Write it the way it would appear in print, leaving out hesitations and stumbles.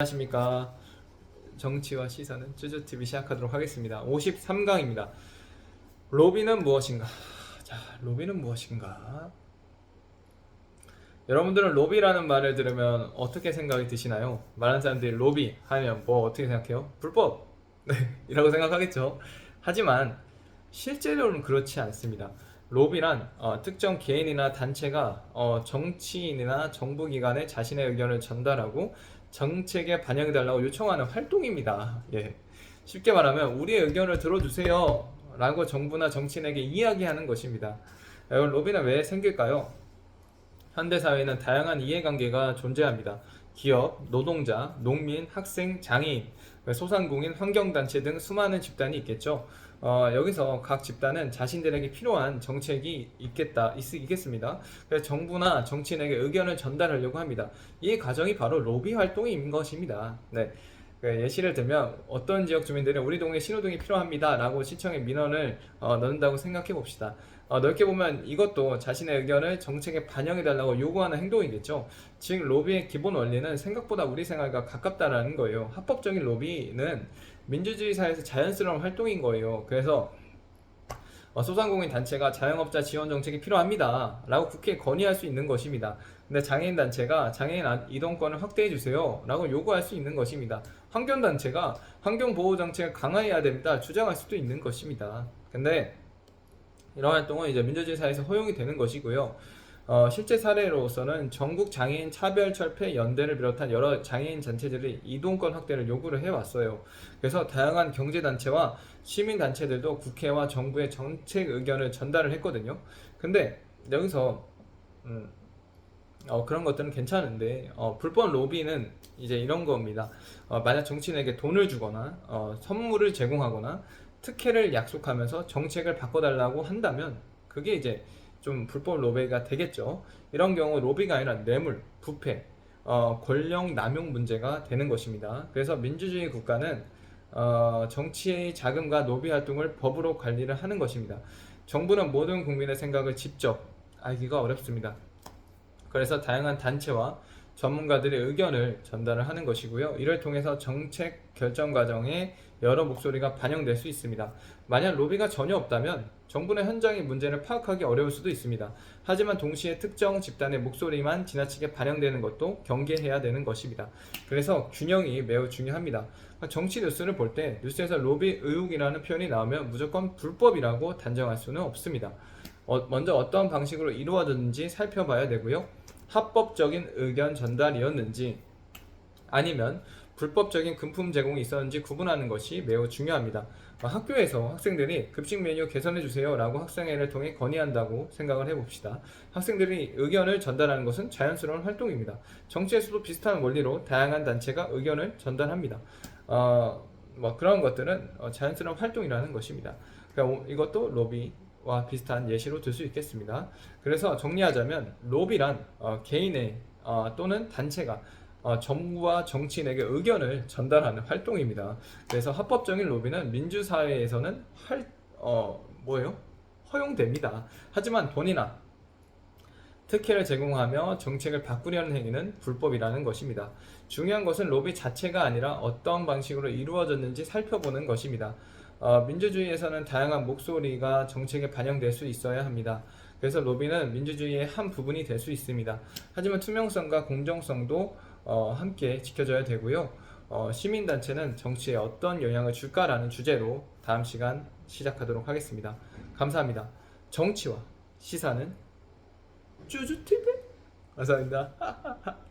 안녕하십니까. 정치와 시사는 쭈쭈TV 시작하도록 하겠습니다. 53강입니다. 로비는 무엇인가? 자, 로비는 무엇인가? 여러분들은 로비라는 말을 들으면 어떻게 생각이 드시나요? 많은 사람들이 로비 하면 뭐 어떻게 생각해요? 불법! 네, 이라고 생각하겠죠. 하지만 실제로는 그렇지 않습니다. 로비란 특정 개인이나 단체가 정치인이나 정부기관에 자신의 의견을 전달하고 정책에 반영해달라고 요청하는 활동입니다. 예. 쉽게 말하면 우리의 의견을 들어주세요 라고 정부나 정치인에게 이야기하는 것입니다. 여러분, 로비는 왜 생길까요? 현대사회에는 다양한 이해관계가 존재합니다. 기업, 노동자, 농민, 학생, 장애인, 소상공인, 환경단체 등 수많은 집단이 있겠죠. 여기서 각 집단은 자신들에게 필요한 정책이 있겠습니다. 그래서 정부나 정치인에게 의견을 전달하려고 합니다. 이 과정이 바로 로비 활동인 것입니다. 네. 예시를 들면 어떤 지역 주민들은 우리 동네 신호등이 필요합니다 라고 시청에 민원을 넣는다고 생각해 봅시다. 넓게 보면 이것도 자신의 의견을 정책에 반영해 달라고 요구하는 행동이겠죠. 즉 로비의 기본 원리는 생각보다 우리 생활과 가깝다라는 거예요. 합법적인 로비는 민주주의 사회에서 자연스러운 활동인 거예요. 그래서 소상공인 단체가 자영업자 지원 정책이 필요합니다 라고 국회에 건의할 수 있는 것입니다. 근데 장애인 단체가 장애인 이동권을 확대해 주세요 라고 요구할 수 있는 것입니다. 환경단체가 환경보호 정책을 강화해야 됩니다 주장할 수도 있는 것입니다. 근데 이런 활동은 이제 민주주의 사회에서 허용이 되는 것이고요. 실제 사례로서는 전국 장애인 차별철폐 연대를 비롯한 여러 장애인 단체들이 이동권 확대를 요구를 해왔어요. 그래서 다양한 경제단체와 시민단체들도 국회와 정부의 정책 의견을 전달을 했거든요. 근데 여기서 그런 것들은 괜찮은데 불법 로비는 이제 이런 겁니다. 만약 정치인에게 돈을 주거나 선물을 제공하거나 특혜를 약속하면서 정책을 바꿔달라고 한다면 그게 이제 좀 불법 로비가 되겠죠. 이런 경우 로비가 아니라 뇌물, 부패, 권력 남용 문제가 되는 것입니다. 그래서 민주주의 국가는 정치의 자금과 로비 활동을 법으로 관리를 하는 것입니다. 정부는 모든 국민의 생각을 직접 알기가 어렵습니다. 그래서 다양한 단체와 전문가들의 의견을 전달을 하는 것이고요. 이를 통해서 정책 결정 과정에 여러 목소리가 반영될 수 있습니다. 만약 로비가 전혀 없다면 정부는 현장의 문제를 파악하기 어려울 수도 있습니다. 하지만 동시에 특정 집단의 목소리만 지나치게 반영되는 것도 경계해야 되는 것입니다. 그래서 균형이 매우 중요합니다. 정치 뉴스를 볼 때 뉴스에서 로비 의혹이라는 표현이 나오면 무조건 불법이라고 단정할 수는 없습니다. 먼저 어떤 방식으로 이루어졌는지 살펴봐야 되고요. 합법적인 의견 전달이었는지 아니면 불법적인 금품 제공이 있었는지 구분하는 것이 매우 중요합니다. 학교에서 학생들이 급식 메뉴 개선해주세요 라고 학생회를 통해 건의한다고 생각을 해봅시다. 학생들이 의견을 전달하는 것은 자연스러운 활동입니다. 정치에서도 비슷한 원리로 다양한 단체가 의견을 전달합니다. 그런 것들은 자연스러운 활동이라는 것입니다. 그러니까 이것도 로비와 비슷한 예시로 들 수 있겠습니다. 그래서 정리하자면 로비란 개인의 또는 단체가 정부와 정치인에게 의견을 전달하는 활동입니다. 그래서 합법적인 로비는 민주사회에서는 허용됩니다. 하지만 돈이나 특혜를 제공하며 정책을 바꾸려는 행위는 불법이라는 것입니다. 중요한 것은 로비 자체가 아니라 어떤 방식으로 이루어졌는지 살펴보는 것입니다. 민주주의에서는 다양한 목소리가 정책에 반영될 수 있어야 합니다. 그래서 로비는 민주주의의 한 부분이 될 수 있습니다. 하지만 투명성과 공정성도 함께 지켜져야 되고요. 시민단체는 정치에 어떤 영향을 줄까라는 주제로 다음 시간 시작하도록 하겠습니다. 감사합니다. 정치와 시사는 쭈쭈TV 감사합니다.